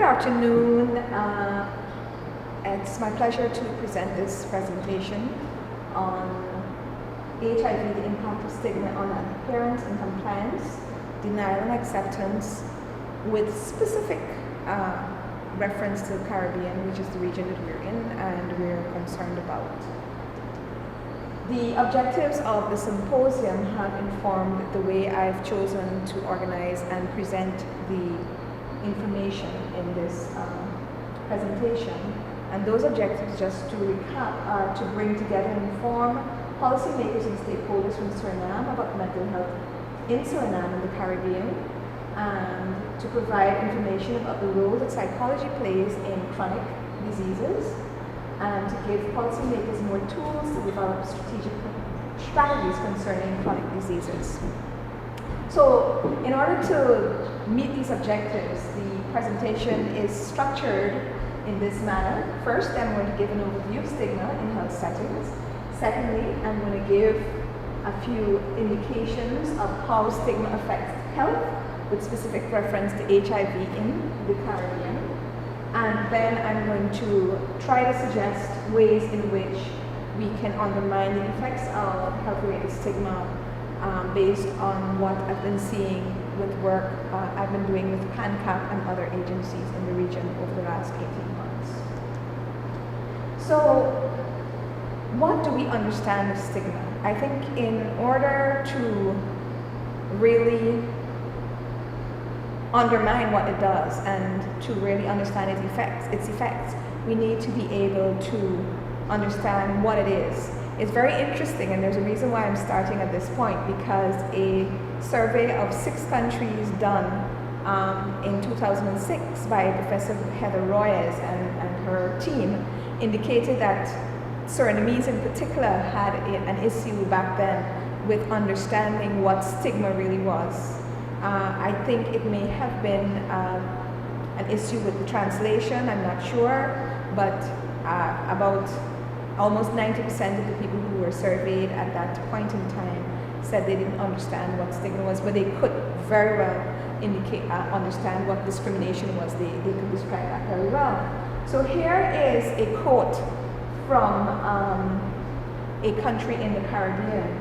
Good afternoon. It's my pleasure to present this presentation on HIV, the impact of stigma on adherence and compliance, denial and acceptance, with specific reference to the Caribbean, which is the region that we're in and we're concerned about. The objectives of the symposium have informed the way I've chosen to organize and present the information in this presentation. And those objectives, just to recap, are to bring together and inform policymakers and stakeholders from Suriname about mental health in Suriname and the Caribbean, and to provide information about the role that psychology plays in chronic diseases, and to give policymakers more tools to develop strategic strategies concerning chronic diseases. So, in order to meet these objectives, the presentation is structured in this manner. First, I'm going to give an overview of stigma in health settings. Secondly, I'm going to give a few indications of how stigma affects health, with specific reference to HIV in the Caribbean. And then I'm going to try to suggest ways in which we can undermine the effects of health-related stigma based on what I've been seeing with work I've been doing with PANCAP and other agencies in the region over the last 18 months. So, what do we understand of stigma? I think in order to really undermine what it does and to really understand its effects, we need to be able to understand what it is. It's very interesting, and there's a reason why I'm starting at this point, because a survey of 6 countries done in 2006 by Professor Heather Royes and her team indicated that Surinamese in particular had an issue back then with understanding what stigma really was. I think it may have been an issue with the translation, I'm not sure, but about almost 90% of the people who were surveyed at that point in time said they didn't understand what stigma was, but they could very well understand what discrimination was. They could describe that very well. So here is a quote from a country in the Caribbean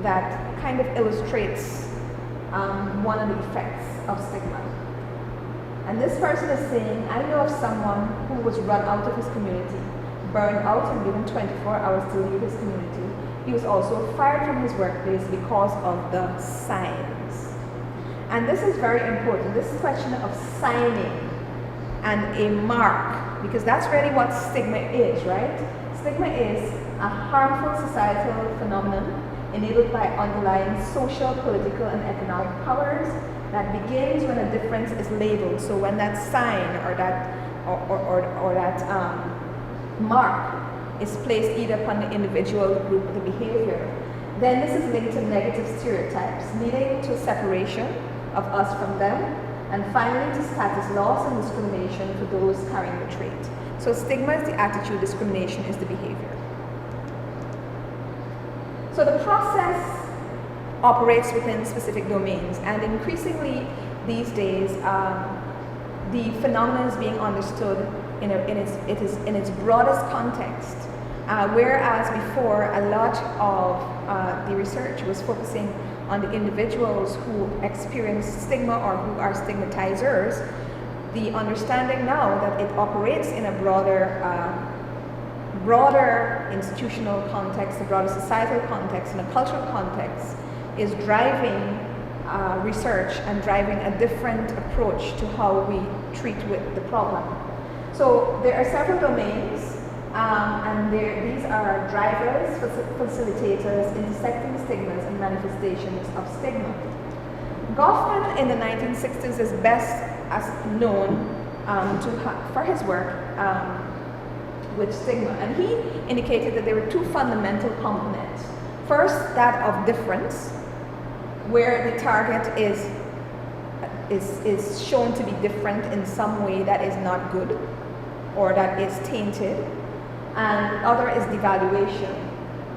that kind of illustrates one of the effects of stigma. And this person is saying, I know of someone who was run out of his community, burned out and given 24 hours to leave his community. He was also fired from his workplace because of the signs. And this is very important. This question of signing and a mark, because that's really what stigma is, right? Stigma is a harmful societal phenomenon enabled by underlying social, political, and economic powers that begins when a difference is labeled. So when that sign or that mark is placed either upon the individual, the group, or the behavior, then this is linked to negative stereotypes, leading to separation of us from them, and finally to status loss and discrimination for those carrying the trait. So stigma is the attitude, discrimination is the behavior. So the process operates within specific domains, and increasingly these days, the phenomenon is being understood in its broadest context, whereas before a lot of the research was focusing on the individuals who experience stigma or who are stigmatizers. The understanding now that it operates in a broader institutional context, a broader societal context, and a cultural context is driving research and driving a different approach to how we treat with the problem. So there are several domains, and these are drivers, facilitators, intersecting stigmas, and manifestations of stigma. Goffman in the 1960s is best known for his work with stigma, and he indicated that there were 2 fundamental components. First, that of difference, where the target is shown to be different in some way that is not good or that is tainted, and other is devaluation,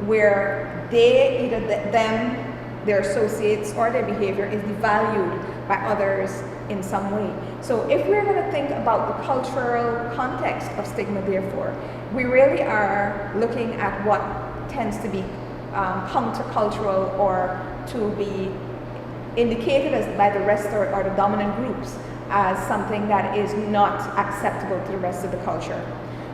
where they, either them, their associates, or their behavior is devalued by others in some way. So if we're going to think about the cultural context of stigma, therefore, we really are looking at what tends to be countercultural or to be indicated as by the rest or the dominant groups as something that is not acceptable to the rest of the culture.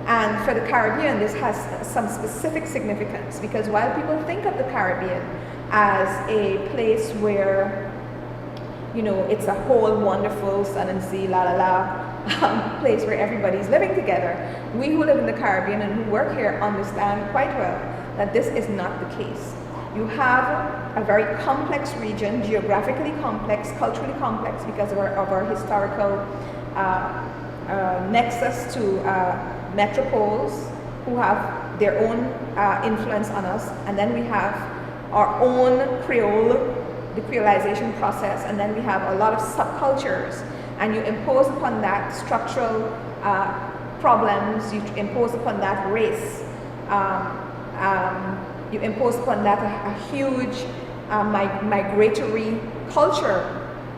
And for the Caribbean, this has some specific significance, because while people think of the Caribbean as a place where, you know, it's a whole wonderful sun and sea, la la la, place where everybody's living together, we who live in the Caribbean and who work here understand quite well that this is not the case. You have a very complex region, geographically complex, culturally complex, because of our historical nexus to metropoles who have their own influence on us, and then we have our own Creole, the Creolization process, and then we have a lot of subcultures, and you impose upon that structural problems, you impose upon that race, you impose upon that a huge migratory culture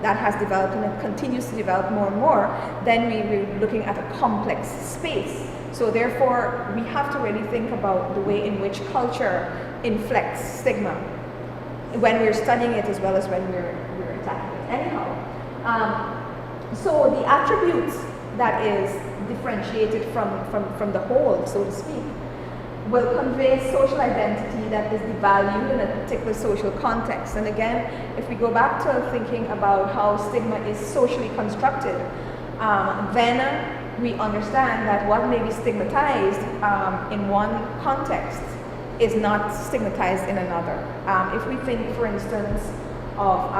that has developed and continues to develop more and more. Then we're looking at a complex space. So therefore, we have to really think about the way in which culture inflects stigma when we're studying it as well as when we're attacking it. Anyhow, so the attributes that is differentiated from the whole, so to speak, will convey social identity that is devalued in a particular social context. And again, if we go back to thinking about how stigma is socially constructed, then we understand that what may be stigmatized in one context is not stigmatized in another. If we think, for instance, of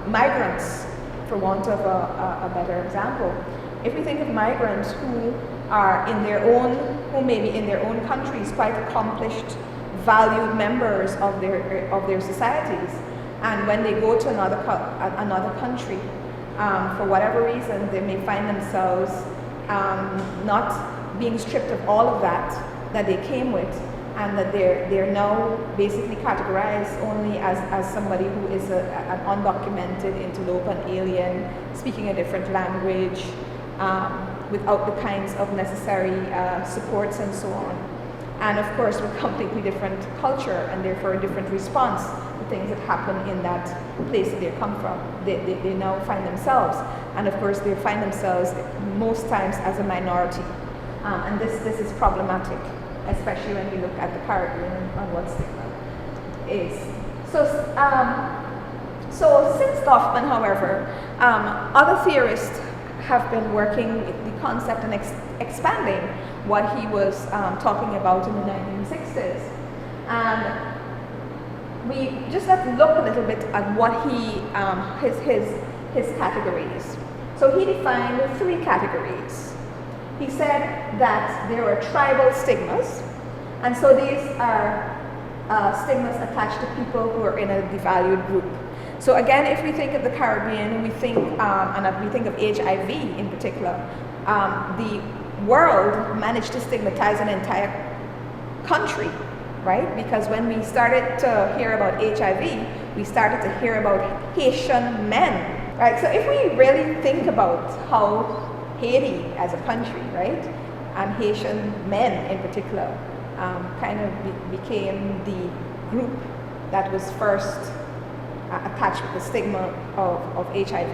migrants, for want of a better example, if we think of migrants who are who may be in their own countries quite accomplished, valued members of their societies, and when they go to another country, for whatever reason, they may find themselves not being stripped of all of that they came with, and that they're now basically categorized only as somebody who is an undocumented interloper, an alien, speaking a different language, without the kinds of necessary supports and so on. And of course, with completely different culture and therefore a different response to things that happen in that place that they come from. They now find themselves, and of course they find themselves most times as a minority. And this is problematic, especially when we look at the Caribbean and what stigma is. So since Goffman, however, other theorists have been working with the concept and expanding what he was talking about in the 1960s. And we just have to look a little bit at what his categories. So he defined 3 categories. He said that there are tribal stigmas, and so these are stigmas attached to people who are in a devalued group. So again, if we think of the Caribbean, we think, and we think of HIV in particular, the world managed to stigmatize an entire country, right? Because when we started to hear about HIV, we started to hear about Haitian men, right? So if we really think about how Haiti as a country, right, and Haitian men in particular, kind of became the group that was first attached with the stigma of HIV,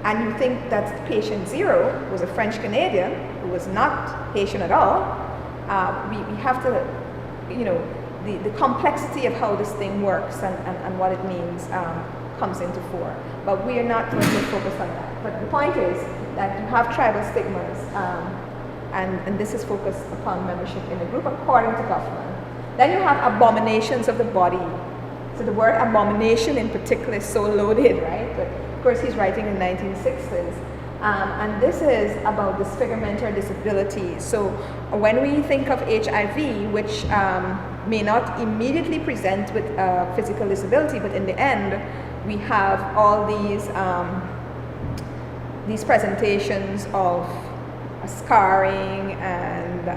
and you think that patient 0 was a French Canadian who was not Haitian at all, we have to, you know, the complexity of how this thing works and what it means comes into fore. But we are not going to focus on that. But the point is that you have tribal stigmas, and this is focused upon membership in a group according to Goffman. Then you have abominations of the body. So the word abomination in particular is so loaded, right? But of course he's writing in the 1960s. And this is about disfigurement or disability. So when we think of HIV, which may not immediately present with physical disability, but in the end, we have all these presentations of scarring and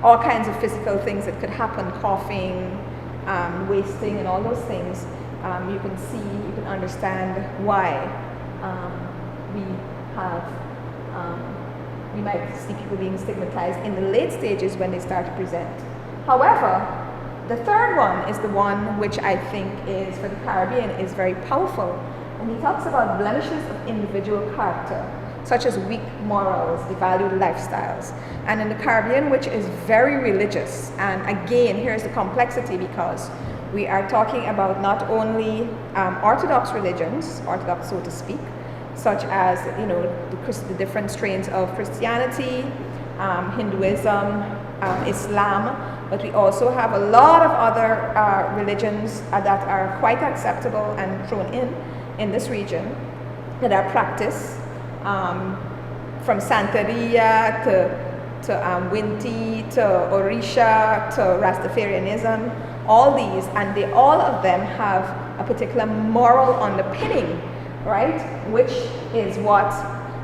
all kinds of physical things that could happen, coughing, wasting, and all those things. you can see, you can understand why we have, we might see people being stigmatized in the late stages when they start to present. However, the third one is the one which I think is, for the Caribbean, is very powerful. And he talks about blemishes of individual character, such as weak morals, devalued lifestyles. And in the Caribbean, which is very religious, and again, here's the complexity, because we are talking about not only orthodox religions, orthodox so to speak, such as, you know, the different strains of Christianity, Hinduism, Islam, but we also have a lot of other religions that are quite acceptable and thrown in this region that are practiced, from Santeria to Winti to Orisha to Rastafarianism, all these, and all of them have a particular moral underpinning, right? Which is what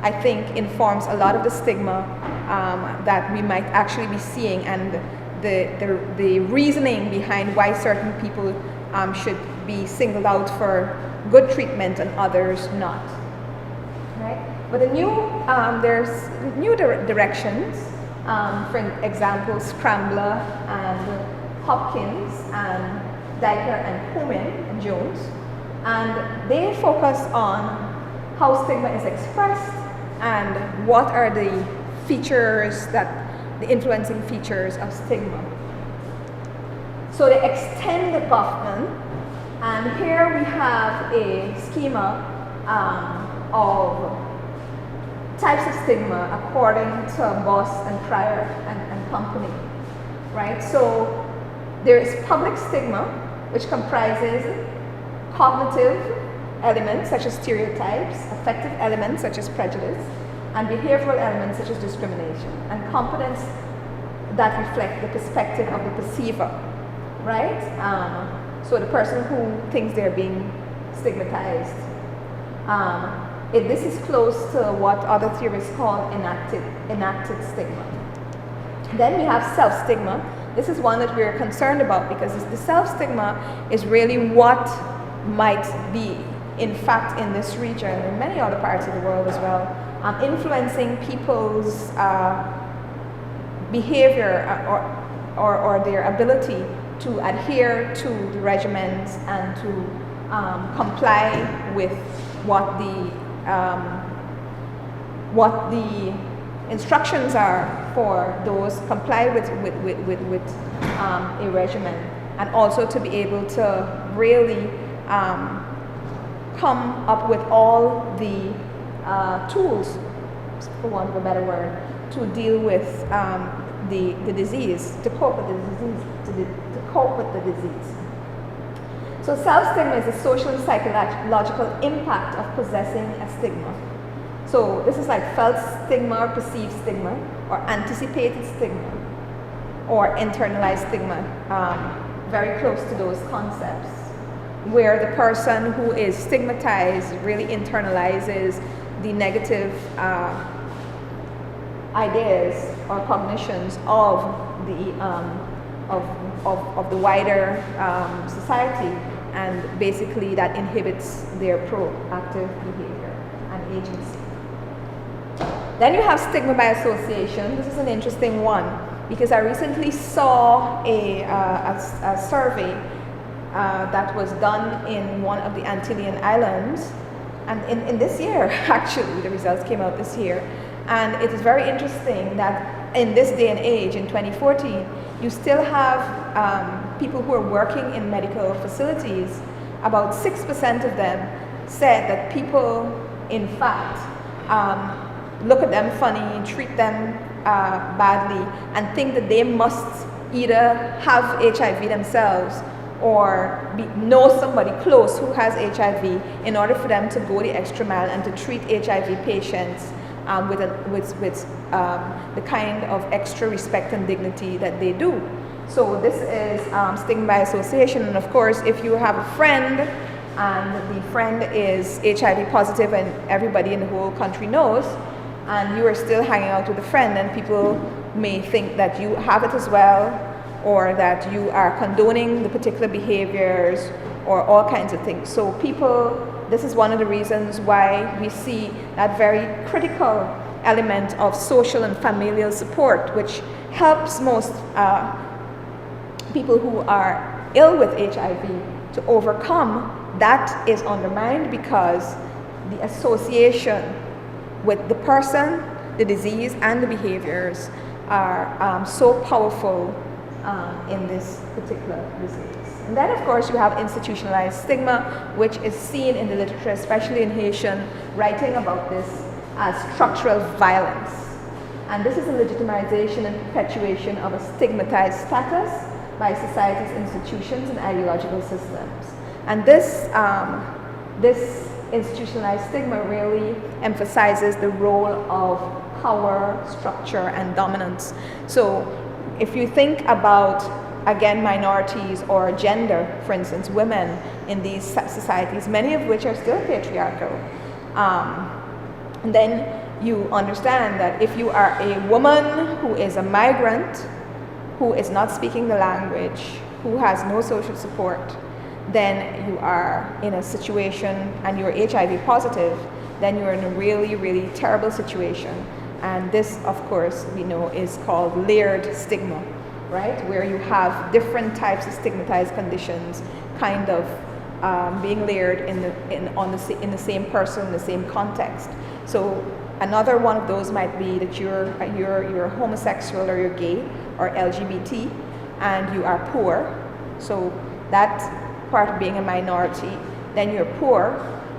I think informs a lot of the stigma that we might actually be seeing, and the reasoning behind why certain people should be singled out for good treatment and others not. Right? But there's new directions. For example, Scrambler and Hopkins and Dyker and Pullman and Jones, and they focus on how stigma is expressed and what are the features, the influencing features of stigma. So they extend the Goffman, and here we have a schema of types of stigma according to Boss and Pryor and company, right? So there is public stigma, which comprises cognitive elements such as stereotypes, affective elements such as prejudice, and behavioral elements such as discrimination, and components that reflect the perspective of the perceiver, right? So the person who thinks they're being stigmatized. This is close to what other theorists call enacted stigma. Then we have self-stigma. This is one that we're concerned about, because the self-stigma is really what might be, in fact, in this region and many other parts of the world as well, influencing people's behavior or their ability to adhere to the regimens and to comply with what the instructions are for those, comply with a regimen, and also to be able to really come up with all the tools, for want of a better word, to deal with the disease, to cope with the disease, to cope with the disease. So self-stigma is the social and psychological impact of possessing a stigma. So this is like felt stigma or perceived stigma, or anticipated stigma, or internalized stigma, very close to those concepts, where the person who is stigmatized really internalizes the negative ideas or cognitions of the wider society, and basically that inhibits their proactive behavior and agency. Then you have stigma by association. This is an interesting one, because I recently saw a survey that was done in one of the Antillean islands, and in this year, actually, the results came out this year. And it is very interesting that in this day and age, in 2014, you still have people who are working in medical facilities. About 6% of them said that people, in fact, look at them funny, treat them badly, and think that they must either have HIV themselves or know somebody close who has HIV in order for them to go the extra mile and to treat HIV patients with the kind of extra respect and dignity that they do. So this is stigma by association. And of course, if you have a friend and the friend is HIV positive and everybody in the whole country knows, and you are still hanging out with a friend, and people may think that you have it as well, or that you are condoning the particular behaviors, or all kinds of things. So this is one of the reasons why we see that very critical element of social and familial support, which helps most people who are ill with HIV to overcome. That is undermined because the association with the person, the disease, and the behaviors are so powerful in this particular disease. And then, of course, you have institutionalized stigma, which is seen in the literature, especially in Haitian writing about this, as structural violence. And this is a legitimization and perpetuation of a stigmatized status by society's institutions and ideological systems. And this institutionalized stigma really emphasizes the role of power, structure, and dominance. So if you think about, again, minorities or gender, for instance, women in these societies, many of which are still patriarchal, then you understand that if you are a woman who is a migrant, who is not speaking the language, who has no social support, then you are in a situation, and you're HIV positive, then you're in a really, really terrible situation. And this, of course, we know is called layered stigma, right? Where you have different types of stigmatized conditions kind of being layered in the same person, in the same context. So another one of those might be that you're homosexual, or you're gay, or LGBT, and you are poor. So that part of being a minority, then you're poor,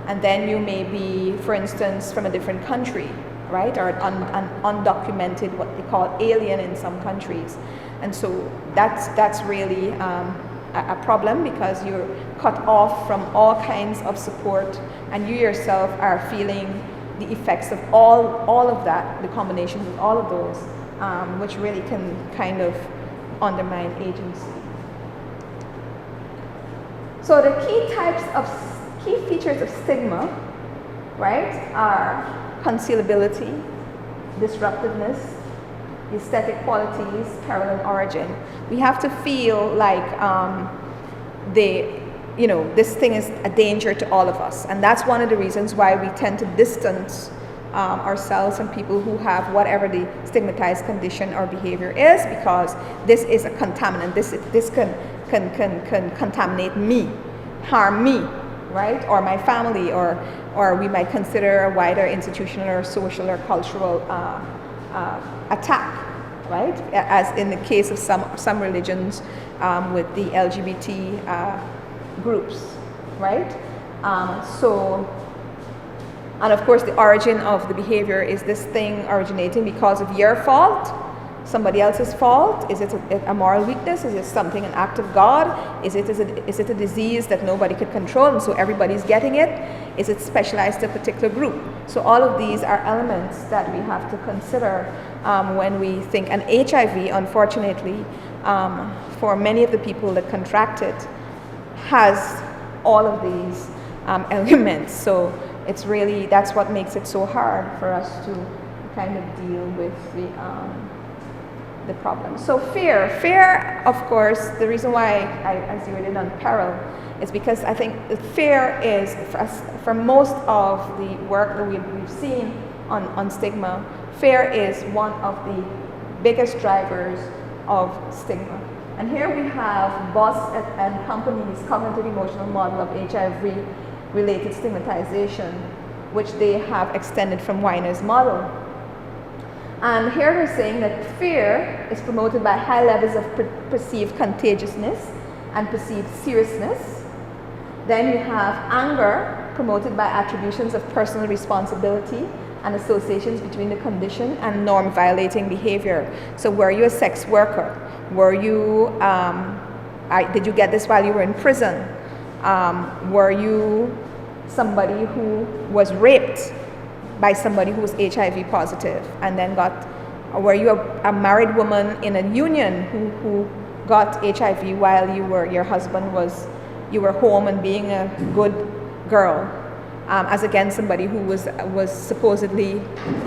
and then you may be, for instance, from a different country, right, or an undocumented, what they call alien in some countries. And so that's really a problem, because you're cut off from all kinds of support, and you yourself are feeling the effects of all of that, the combinations of all of those, which really can kind of undermine agency. So the key features of stigma, right, are concealability, disruptiveness, aesthetic qualities, peril, and origin. We have to feel like this thing is a danger to all of us, and that's one of the reasons why we tend to distance ourselves from people who have whatever the stigmatized condition or behavior is, because this is a contaminant. This can contaminate me, harm me, right, or my family, or we might consider a wider institutional or social or cultural attack, right, as in the case of some religions with the LGBT groups, right? And of course the origin of the behavior is this thing originating because of your fault, somebody else's fault. Is it a moral weakness? Is it something, an act of God? Is it a disease that nobody could control, and so everybody's getting it? Is it specialized to a particular group? So all of these are elements that we have to consider when we think. And HIV, unfortunately, for many of the people that contract it, has all of these elements. So it's really, that's what makes it so hard for us to kind of deal with the problem. So fear, of course, the reason why I zeroed in on peril is because I think the fear is, for most of the work that we've seen on stigma, fear is one of the biggest drivers of stigma. And here we have Boss and Company's cognitive emotional model of HIV-related stigmatization, which they have extended from Weiner's model. And here they're saying that fear is promoted by high levels of perceived contagiousness and perceived seriousness. Then you have anger, promoted by attributions of personal responsibility and associations between the condition and norm-violating behavior. So were you a sex worker? Were you, did you get this while you were in prison? Were you somebody who was raped by somebody who was HIV positive and then were you a married woman in a union who got HIV while your husband you were home and being a good girl, as against somebody who was supposedly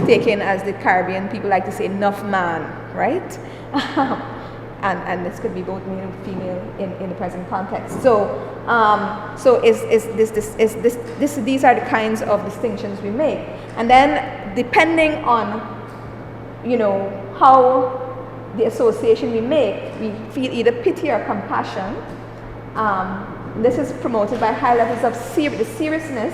taken, as the Caribbean people like to say, enough man, right? And this could be both male and female in the present context. So These are the kinds of distinctions we make. And then depending on, how the association we make, we feel either pity or compassion. This is promoted by high levels of the seriousness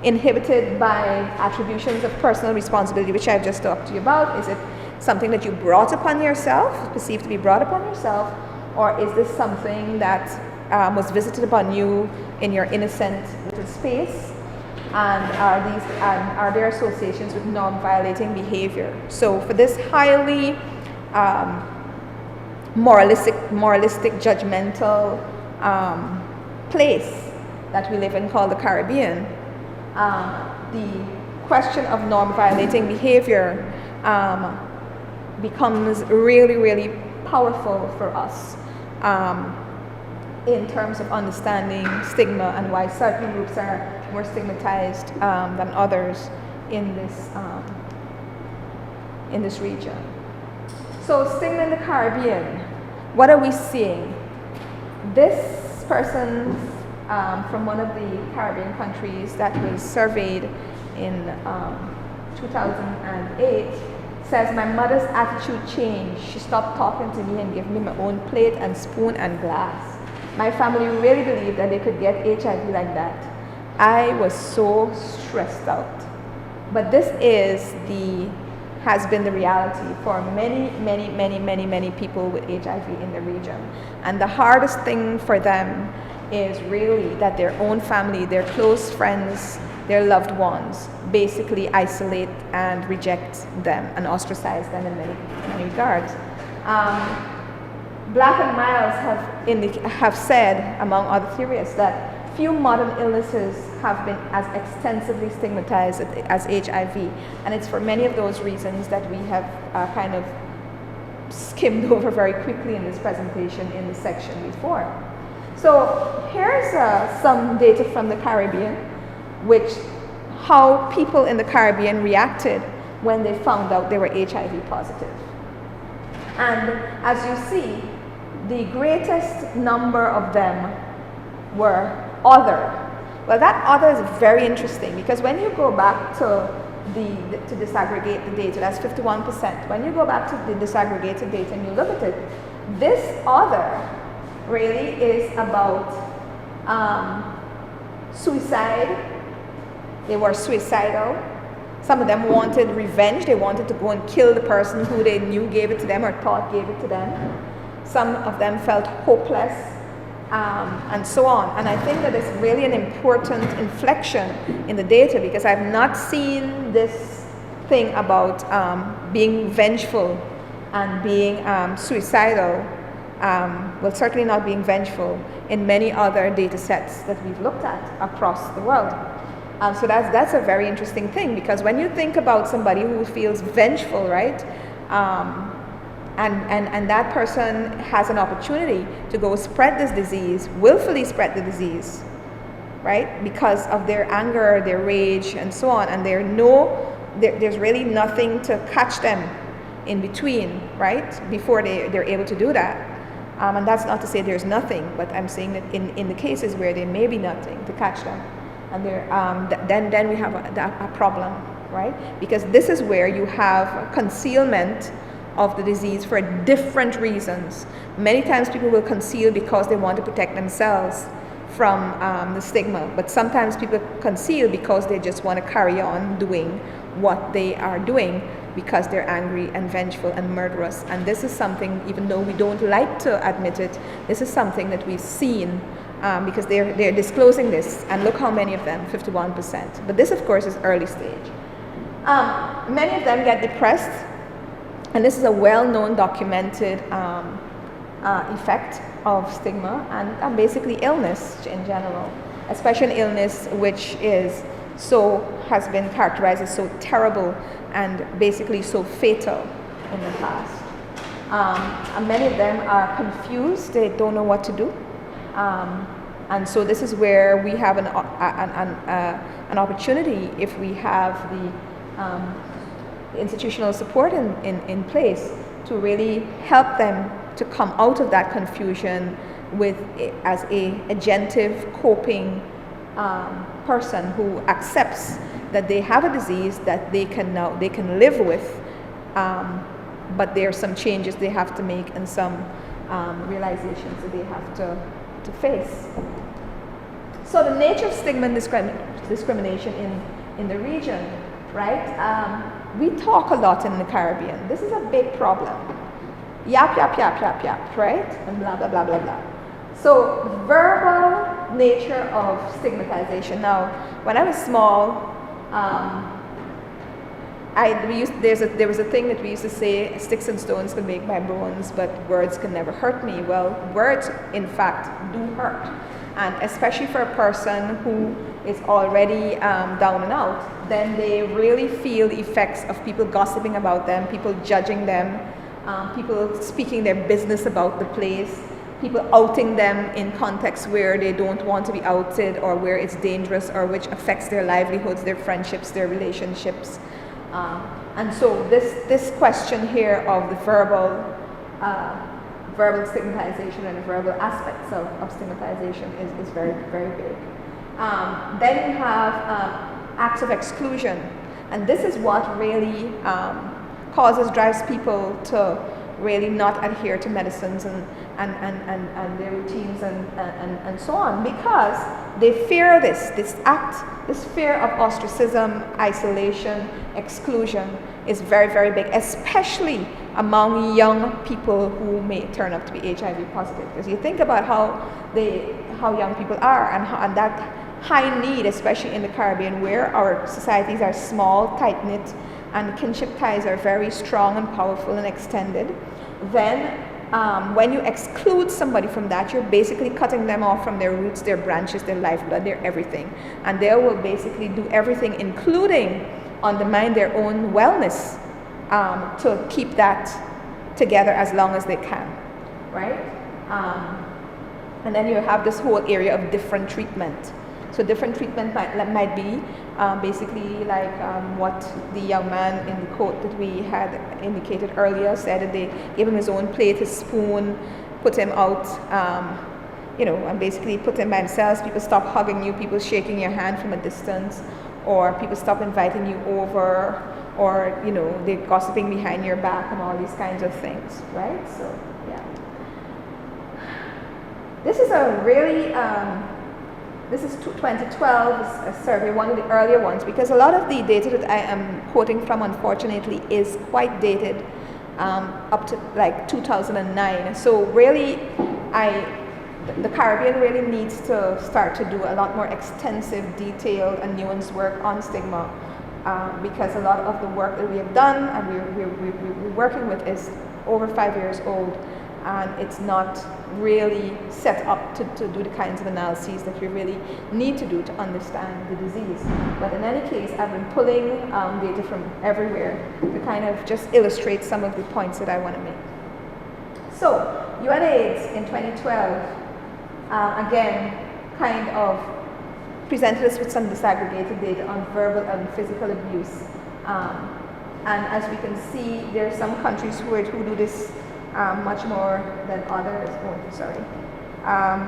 inhibited by attributions of personal responsibility, which I've just talked to you about. Is it something that you brought upon yourself, perceived to be brought upon yourself, or is this something that was visited upon you in your innocent little space? And are there associations with norm-violating behavior? So for this highly moralistic, judgmental place that we live in called the Caribbean, the question of norm-violating behavior becomes really, really powerful for us in terms of understanding stigma and why certain groups are more stigmatized than others in this region. So stigma in the Caribbean, what are we seeing? This person from one of the Caribbean countries that was surveyed in 2008 says, my mother's attitude changed. She stopped talking to me and gave me my own plate and spoon and glass. My family really believed that they could get HIV like that. I was so stressed out. But this has been the reality for many people with HIV in the region. And the hardest thing for them is really that their own family, their close friends, their loved ones basically isolate and reject them and ostracize them in many regards. Black and Miles have said, among other theorists, that few modern illnesses have been as extensively stigmatized as HIV, and it's for many of those reasons that we have kind of skimmed over very quickly in this presentation in the section before. So here's some data from the Caribbean, how people in the Caribbean reacted when they found out they were HIV positive. And as you see, the greatest number of them were other. Well, that other is very interesting because when you go back to disaggregate the data, that's 51%. When you go back to the disaggregated data and you look at it, this other really is about suicide. They were suicidal. Some of them wanted revenge. They wanted to go and kill the person who they knew gave it to them or thought gave it to them. Some of them felt hopeless, and so on. And I think that it's really an important inflection in the data because I've not seen this thing about being vengeful and being suicidal, well, certainly not being vengeful in many other data sets that we've looked at across the world. So that's a very interesting thing because when you think about somebody who feels vengeful, right, and that person has an opportunity to go spread this disease, willfully spread the disease, right, because of their anger, their rage, and so on, and there's really nothing to catch them in between, right, before they're able to do that. And that's not to say there's nothing, but I'm saying that in the cases where there may be nothing to catch them, and then we have a problem, right? Because this is where you have concealment of the disease for different reasons. Many times people will conceal because they want to protect themselves from the stigma, but sometimes people conceal because they just want to carry on doing what they are doing because they're angry and vengeful and murderous. And this is something, even though we don't like to admit it, this is something that we've seen because they're disclosing this, and look how many of them, 51%. But this, of course, is early stage. Many of them get depressed, and this is a well-known, documented effect of stigma and basically illness in general, especially an illness which has been characterized as so terrible and basically so fatal in the past. And many of them are confused, they don't know what to do. And so this is where we have an opportunity, if we have the institutional support in place, to really help them to come out of that confusion as a agentive coping person who accepts that they have a disease that they can live with, but there are some changes they have to make and some realizations that they have to face. So the nature of stigma and discrimination in the region, right? We talk a lot in the Caribbean. This is a big problem. Yap, yap, yap, yap, yap, right? And blah, blah, blah, blah, blah. So verbal nature of stigmatization. Now, when I was small, there was a thing that we used to say, sticks and stones can make my bones, but words can never hurt me. Well, words, in fact, do hurt. And especially for a person who is already down and out, then they really feel the effects of people gossiping about them, people judging them, people speaking their business about the place, people outing them in contexts where they don't want to be outed or where it's dangerous or which affects their livelihoods, their friendships, their relationships. And so this question here of the verbal stigmatization and the verbal aspects of stigmatization is very, very big. Then you have acts of exclusion. And this is what really drives people to really not adhere to medicines and their routines and so on, because they fear this fear of ostracism, isolation, exclusion is very, very big, especially among young people who may turn up to be HIV positive. Because you think about how young people are and that high need, especially in the Caribbean, where our societies are small, tight-knit, and kinship ties are very strong and powerful and extended, then when you exclude somebody from that, you're basically cutting them off from their roots, their branches, their lifeblood, their everything. And they will basically do everything, including undermine their own wellness, to keep that together as long as they can, right? And then you have this whole area of different treatment. So different treatment might be basically like what the young man in the quote that we had indicated earlier said, that they gave him his own plate, his spoon, put him out, and basically put him by themselves. People stop hugging you, people shaking your hand from a distance, or people stop inviting you over, or they're gossiping behind your back and all these kinds of things, right? So yeah, this is a really this is 2012, a survey, one of the earlier ones, because a lot of the data that I am quoting from, unfortunately, is quite dated, up to like 2009. So really, the Caribbean really needs to start to do a lot more extensive, detailed, and nuanced work on stigma, because a lot of the work that we have done and we're working with is over 5 years old, and it's not really set up to do the kinds of analyses that we really need to do to understand the disease. But in any case, I've been pulling data from everywhere to kind of just illustrate some of the points that I want to make. So, UNAIDS in 2012, again, kind of presented us with some disaggregated data on verbal and physical abuse. And as we can see, there are some countries who do this much more than others. Oh, sorry.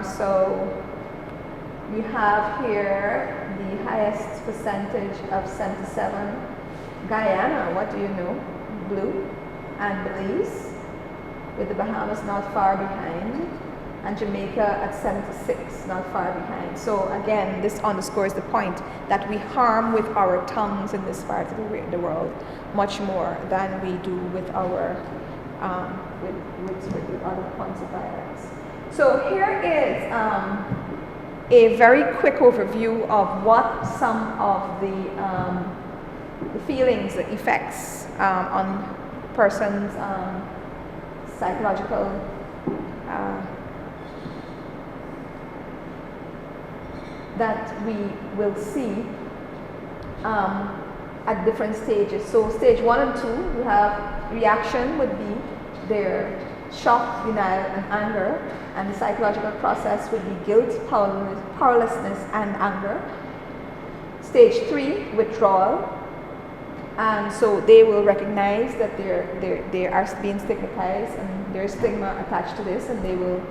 So we have here the highest percentage of 77. Guyana, what do you know? Blue. And Belize, with the Bahamas not far behind, and Jamaica at 76, not far behind. So again, this underscores the point that we harm with our tongues in this part of the world much more than we do with our with other points of violence. So here is a very quick overview of what some of the feelings, the effects on persons' psychological that we will see at different stages. So stage 1 and 2, we have reaction would be their shock, denial, and anger, and the psychological process would be guilt, powerlessness, and anger. Stage 3, withdrawal, and so they will recognize that they are being stigmatized and there's stigma attached to this, and they will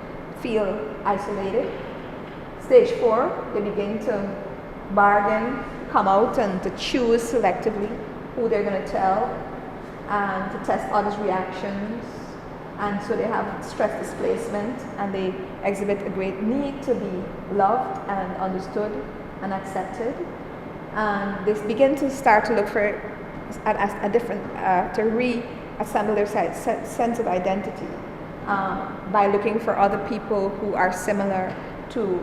feel isolated. Stage 4, they begin to bargain, come out and to choose selectively who they're going to tell and to test others' reactions. And so they have stress displacement and they exhibit a great need to be loved and understood and accepted. And they begin to start to look for a different, to reassemble their sense of identity by looking for other people who are similar to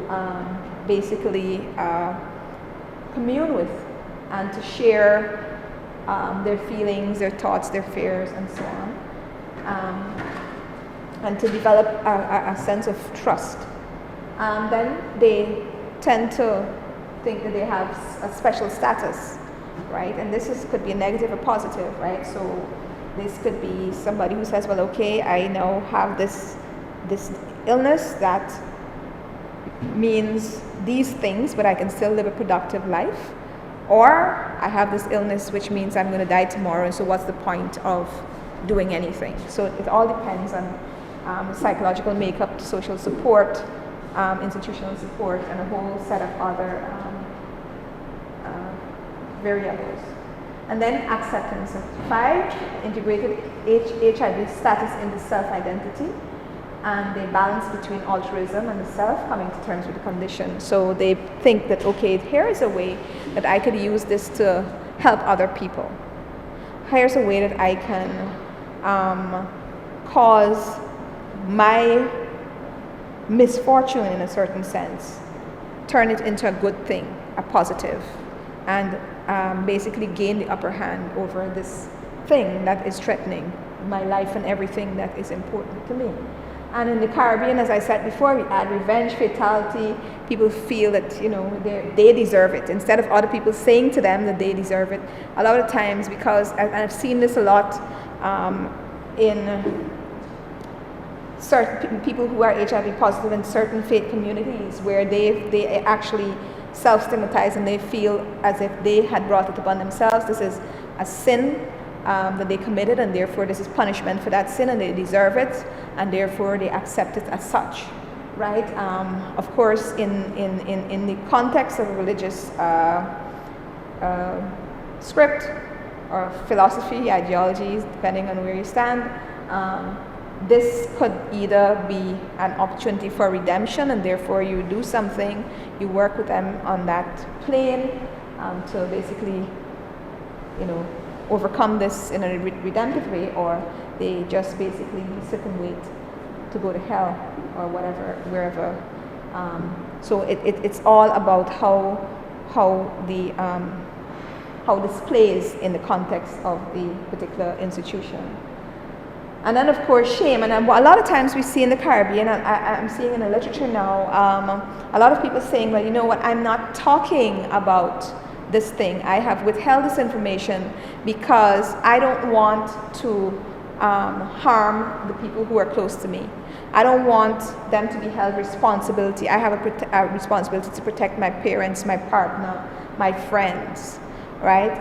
basically commune with and to share their feelings, their thoughts, their fears, and so on. And to develop a sense of trust. Then they tend to think that they have a special status, right? And this could be a negative or positive, right? So this could be somebody who says, well, okay, I now have this illness that means these things, but I can still live a productive life. Or I have this illness which means I'm going to die tomorrow, and so what's the point of doing anything? So it all depends on psychological makeup, social support, institutional support, and a whole set of other variables. And then acceptance. 5, integrated HIV status into self-identity. And they balance between altruism and the self, coming to terms with the condition. So they think that, okay, here is a way that I could use this to help other people. Here's a way that I can cause my misfortune, in a certain sense, turn it into a good thing, a positive, and basically gain the upper hand over this thing that is threatening my life and everything that is important to me. And in the Caribbean, as I said before, we add revenge, fatality. People feel that, you know, they deserve it, instead of other people saying to them that they deserve it. A lot of times, because, and I've seen this a lot in certain people who are HIV positive in certain faith communities, where they actually self-stigmatize and they feel as if they had brought it upon themselves. This is a sin that they committed, and therefore this is punishment for that sin, and they deserve it, and therefore they accept it as such, right? Of course, in the context of a religious script or philosophy, ideologies, depending on where you stand, this could either be an opportunity for redemption, and therefore you do something, you work with them on that plane to basically, you know, overcome this in a redemptive way, or they just basically sit and wait to go to hell or whatever, wherever. So it's all about how this plays in the context of the particular institution. And then, of course, shame. And a lot of times we see in the Caribbean, and I'm seeing in the literature now, a lot of people saying, well, you know what, I'm not talking about this thing. I have withheld this information because I don't want to harm the people who are close to me. I don't want them to be held responsibility. I have a responsibility to protect my parents, my partner, my friends, right?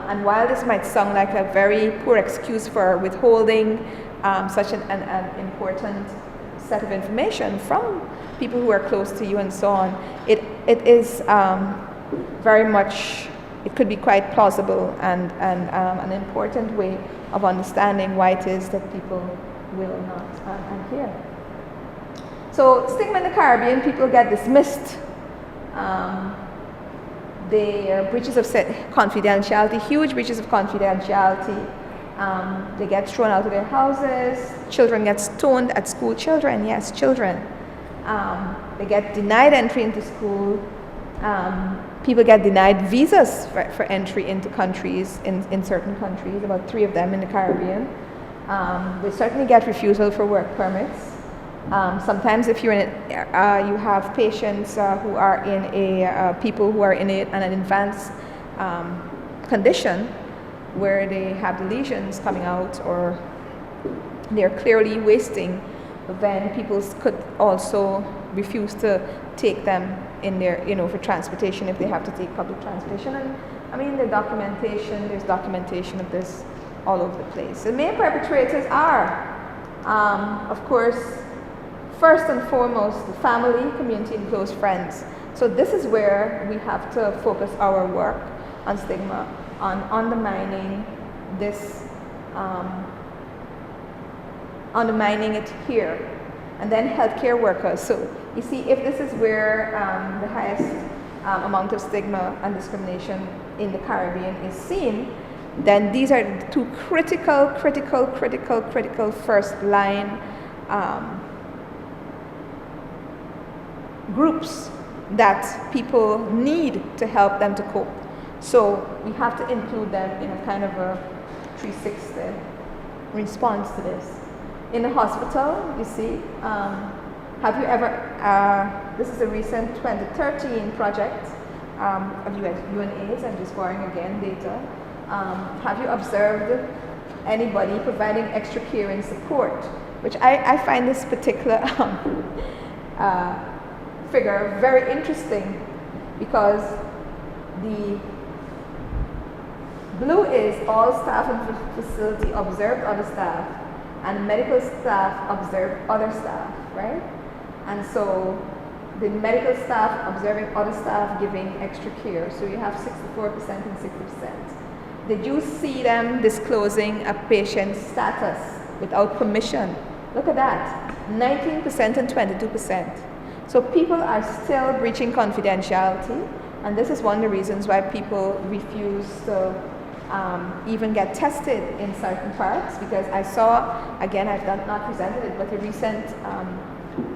And while this might sound like a very poor excuse for withholding such an important set of information from people who are close to you and so on, it is very much, it could be quite plausible and an important way of understanding why it is that people will not adhere. So stigma in the Caribbean, people get dismissed. There are breaches of confidentiality, huge breaches of confidentiality. They get thrown out of their houses. Children get stoned at school. Children, yes, children. They get denied entry into school. People get denied visas for entry into countries, in certain countries, about 3 of them in the Caribbean. They certainly get refusal for work permits. Sometimes if you're in you have patients who are in people who are in an advanced condition where they have the lesions coming out or they're clearly wasting, then people could also refuse to take them in their, for transportation if they have to take public transportation. And I mean, there's documentation of this all over the place. The main perpetrators are, of course, first and foremost, the family, community, and close friends. So this is where we have to focus our work on stigma, on undermining this, undermining it here. And then healthcare workers. So you see, if this is where the highest amount of stigma and discrimination in the Caribbean is seen, then these are the two critical first line groups that people need to help them to cope. So we have to include them in a kind of a 360 response to this. In the hospital, you see, have you ever, this is a recent 2013 project of UNAIDS, I'm just borrowing again data. Have you observed anybody providing extra care and support? Which I find this particular figure very interesting, because the blue is all staff in the facility observed other staff, and medical staff observe other staff, right? And so the medical staff observing other staff giving extra care. So you have 64% and 60%. Did you see them disclosing a patient's status without permission? Look at that, 19% and 22%. So people are still breaching confidentiality, and this is one of the reasons why people refuse to even get tested in certain parts, because I saw, again, I've not presented it, but a recent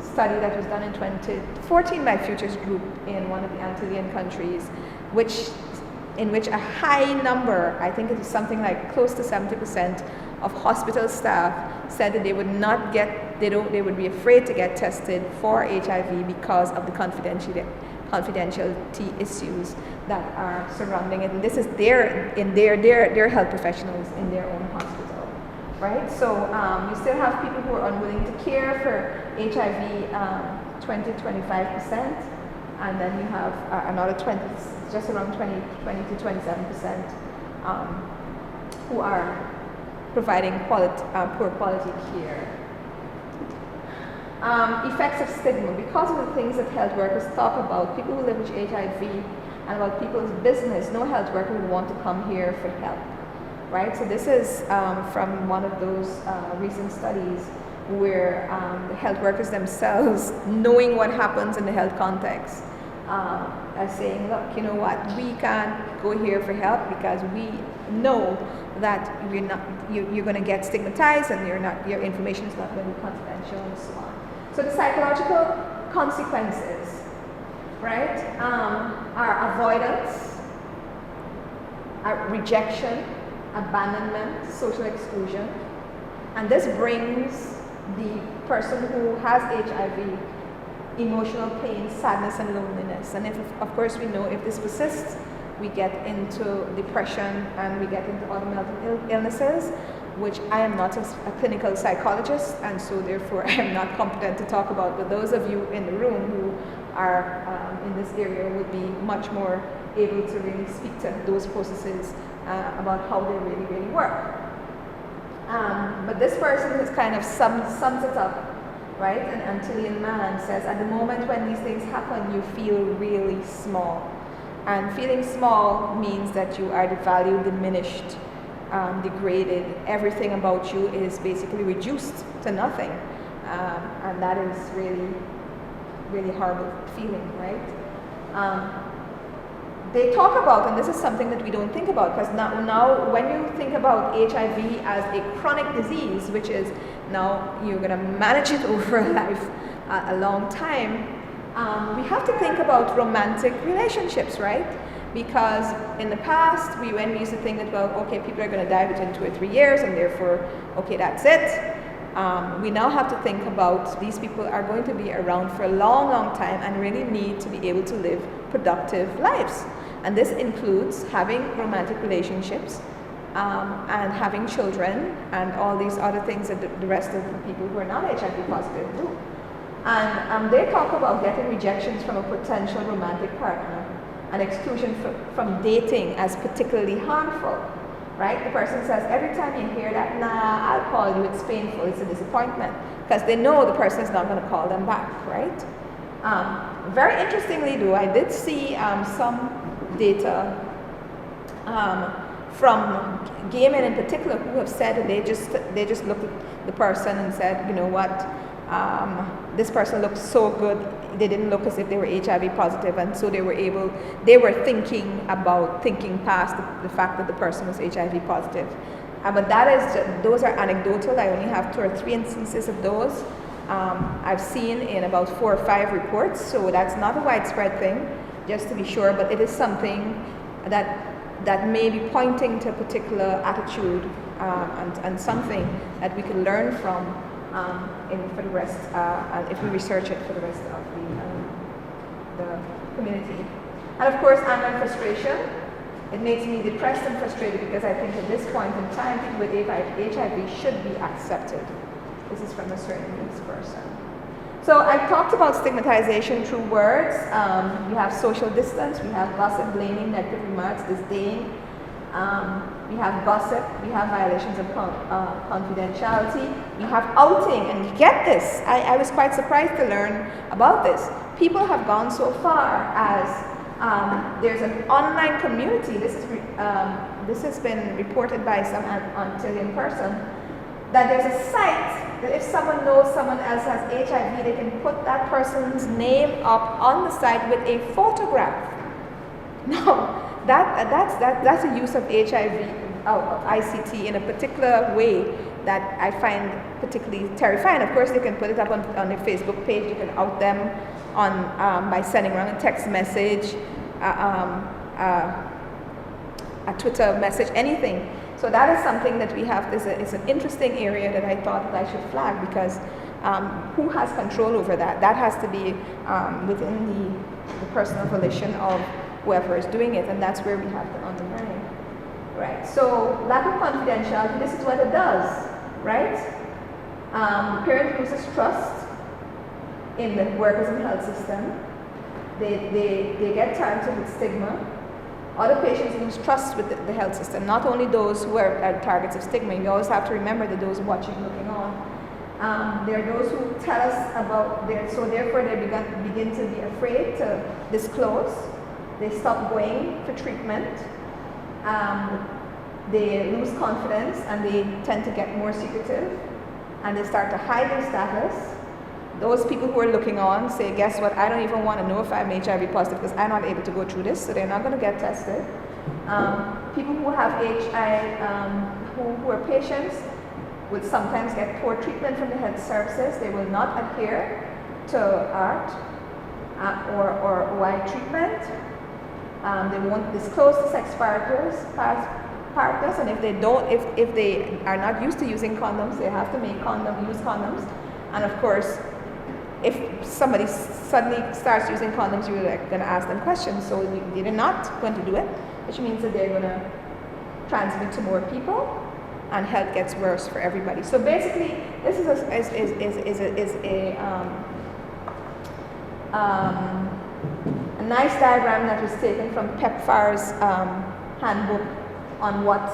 study that was done in 2014 by Futures Group in one of the Antillean countries, in which a high number, I think it was something like close to 70% of hospital staff said that they would not get, they would be afraid to get tested for HIV because of the confidentiality issues that are surrounding it. And this is their health professionals in their own hospital, right? So you still have people who are unwilling to care for HIV, 20-25%, and then you have another 20, just around 20 to 27% who are providing poor quality care. Effects of stigma. Because of the things that health workers talk about, people who live with HIV, and about people's business, no health worker would want to come here for help, right? So this is from one of those recent studies where the health workers themselves, knowing what happens in the health context, are saying, look, you know what, we can't go here for help because we know that you're going to get stigmatized, and your information is not going to be confidential, and so on. So the psychological consequences, right, are avoidance, rejection, abandonment, social exclusion, and this brings the person who has HIV emotional pain, sadness, and loneliness. And of course we know if this persists, we get into depression and we get into other mental illnesses, which I am not a clinical psychologist, and so therefore I am not competent to talk about. But those of you in the room who are in this area would be much more able to really speak to those processes about how they really work. But this person has kind of sums it up, right? An Antillean man says, at the moment when these things happen, you feel really small. And feeling small means that you are devalued, diminished, degraded. Everything about you is basically reduced to nothing. And that is really horrible feeling, right? They talk about, and this is something that we don't think about, because now when you think about HIV as a chronic disease, which is now you're going to manage it over a long time, we have to think about romantic relationships, right? Because in the past, when we used to think that, well, okay, people are going to die within 2 or 3 years, and therefore, okay, that's it. We now have to think about these people are going to be around for a long time and really need to be able to live productive lives. And this includes having romantic relationships and having children and all these other things that the rest of the people who are not HIV positive do. And they talk about getting rejections from a potential romantic partner and exclusion from dating as particularly harmful, right? The person says, every time you hear that, nah, I'll call you, it's painful, it's a disappointment, because they know the person is not going to call them back, right? Very interestingly though, I did see some data from gay men in particular who have said that they just looked at the person and said, you know what, this person looks so good, they didn't look as if they were HIV positive, and so they were thinking past the fact that the person was HIV positive. But those are anecdotal. I only have 2 or 3 instances of those. I've seen in about 4 or 5 reports, so that's not a widespread thing, just to be sure, but it is something that may be pointing to a particular attitude and something that we can learn from for the rest, and if we research it for the rest of the community. And of course, anger and frustration. It makes me depressed and frustrated because I think at this point in time, people with HIV should be accepted. This is from a certain needs person. So I've talked about stigmatization through words. We have social distance, we have gossip, blaming, negative remarks, disdain. We have gossip, we have violations of confidentiality, we have outing, and get this, I was quite surprised to learn about this. People have gone so far as there's an online community, this has been reported by some Antillean person, that there's a site that if someone knows someone else has HIV, they can put that person's name up on the site with a photograph. Now, that's a use of HIV, ICT in a particular way that I find particularly terrifying. Of course, they can put it up on their Facebook page. You can out them by sending around a text message, a Twitter message, anything. So that is something that we have. It's an interesting area that I thought that I should flag, because who has control over that? That has to be within the personal volition of whoever is doing it, and that's where we have to undermine. Right, so lack of confidentiality, this is what it does, right? Parent loses trust in the workers in the health system. They get targeted with stigma. Other patients lose trust with the health system, not only those who are targets of stigma. You always have to remember that those watching, looking on. There are those who tell us about so therefore they begin to be afraid to disclose. They stop going for treatment. They lose confidence and they tend to get more secretive, and they start to hide their status. Those people who are looking on say, guess what, I don't even want to know if I'm HIV positive because I'm not able to go through this, so they're not going to get tested. People who have HIV, who are patients, will sometimes get poor treatment from the health services. They will not adhere to ART or OI treatment. They won't disclose to sex partners, and if they are not used to using condoms, they have to use condoms. And of course, if somebody suddenly starts using condoms, you're going to ask them questions. So they're not going to do it, which means that they're going to transmit to more people, and health gets worse for everybody. So basically, this is a nice diagram that was taken from PEPFAR's handbook on what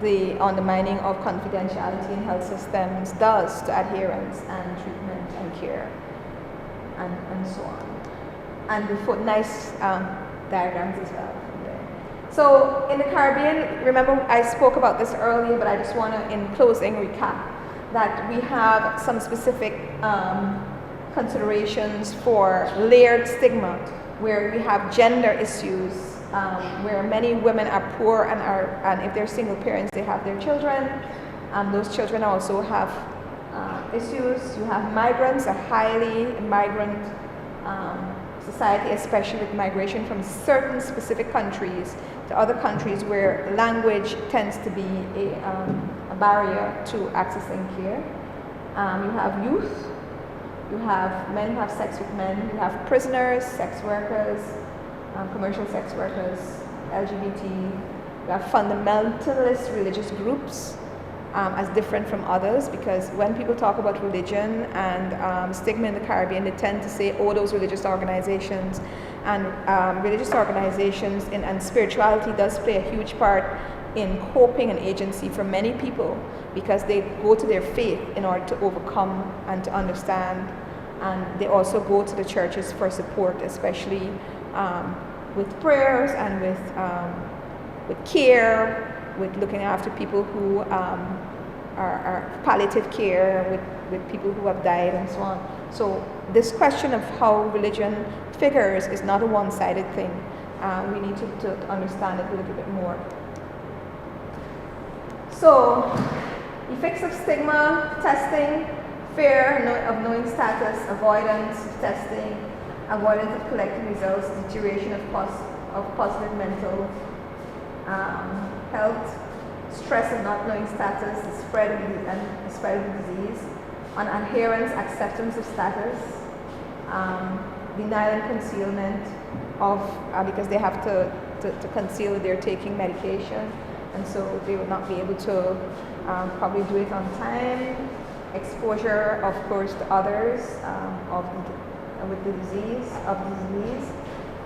the undermining of confidentiality in health systems does to adherence and treatment and care and so on. And the nice diagrams as well from there. So in the Caribbean, remember I spoke about this earlier, but I just want to, in closing, recap that we have some specific considerations for layered stigma, where we have gender issues, where many women are poor and if they're single parents, they have their children. Those children also have issues. You have migrants, a highly migrant society, especially with migration from certain specific countries to other countries where language tends to be a barrier to accessing care. You have youth. You have men who have sex with men. You have prisoners, sex workers, commercial sex workers, LGBT. You have fundamentalist religious groups as different from others, because when people talk about religion and stigma in the Caribbean, they tend to say, oh, those religious organizations, And religious organizations and spirituality does play a huge part in coping and agency for many people, because they go to their faith in order to overcome and to understand. And they also go to the churches for support, especially with prayers and with care, with looking after people who are palliative care, with people who have died and so on. So this question of how religion figures is not a one-sided thing. We need to understand it a little bit more. So, effects of stigma, testing, fear of knowing status, avoidance of testing, avoidance of collecting results, deterioration of positive mental health, stress of not knowing status, the spread of disease, non-adherence, acceptance of status, denial and concealment of, because they have to conceal that they're taking medication, and so they will not be able to probably do it on time. Exposure, of course, to others with the disease,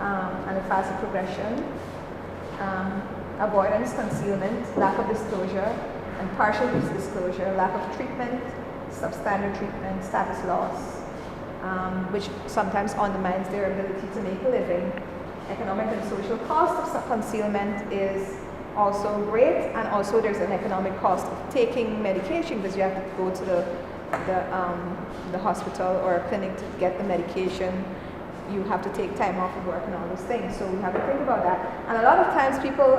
and the faster progression. Avoidance, concealment, lack of disclosure, and partial disclosure, lack of treatment, substandard treatment, status loss, which sometimes undermines their ability to make a living. Economic and social cost of concealment is also great, and also there's an economic cost of taking medication, because you have to go to the hospital or a clinic to get the medication. You have to take time off of work and all those things, so we have to think about that. And a lot of times people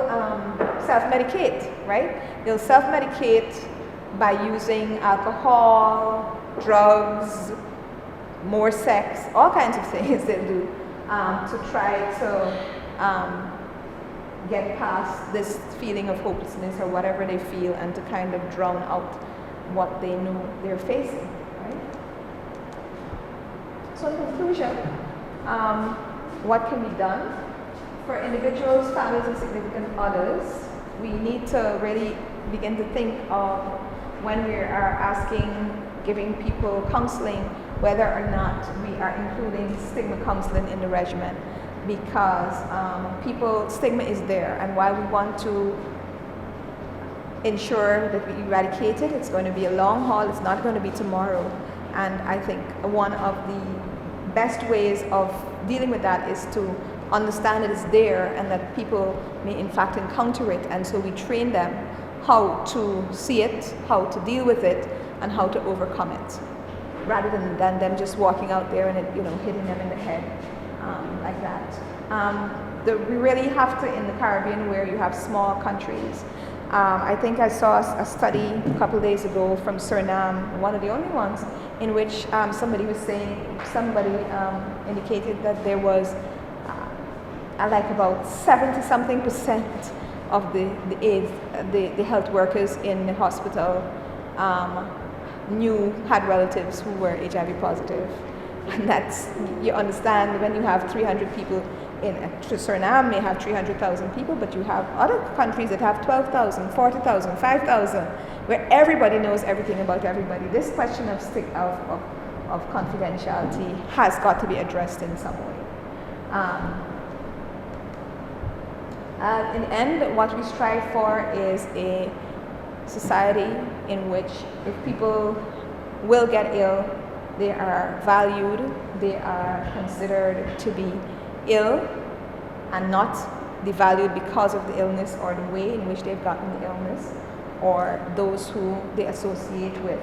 self-medicate, right? They'll self-medicate by using alcohol, drugs, more sex, all kinds of things they'll do to try to get past this feeling of hopelessness or whatever they feel, and to kind of drown out what they know they're facing, right? So in conclusion, what can be done? For individuals, families, and significant others, we need to really begin to think of, when we are giving people counseling, whether or not we are including stigma counseling in the regimen, because stigma is there, and while we want to ensure that we eradicate it, it's going to be a long haul, it's not going to be tomorrow. And I think one of the best ways of dealing with that is to understand that it's there, and that people may in fact encounter it, and so we train them how to see it, how to deal with it, and how to overcome it, rather than them just walking out there and it, hitting them in the head like that. We really have to, in the Caribbean, where you have small countries. I think I saw a study a couple of days ago from Suriname, one of the only ones, in which somebody indicated that there was like about 70-something% of the health workers in the hospital had relatives who were HIV positive. And that's, you understand, when you have 300 people Suriname may have 300,000 people, but you have other countries that have 12,000, 40,000, 5,000, where everybody knows everything about everybody. This question of confidentiality has got to be addressed in some way. In the end, what we strive for is a society in which, if people will get ill, they are valued, they are considered to be ill and not devalued because of the illness or the way in which they've gotten the illness, or those who they associate with,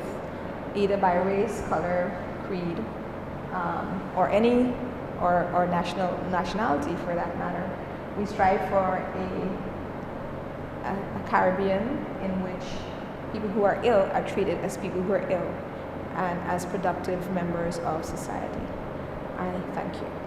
either by race, color, creed, or nationality for that matter. We strive for a Caribbean in which people who are ill are treated as people who are ill and as productive members of society. I thank you.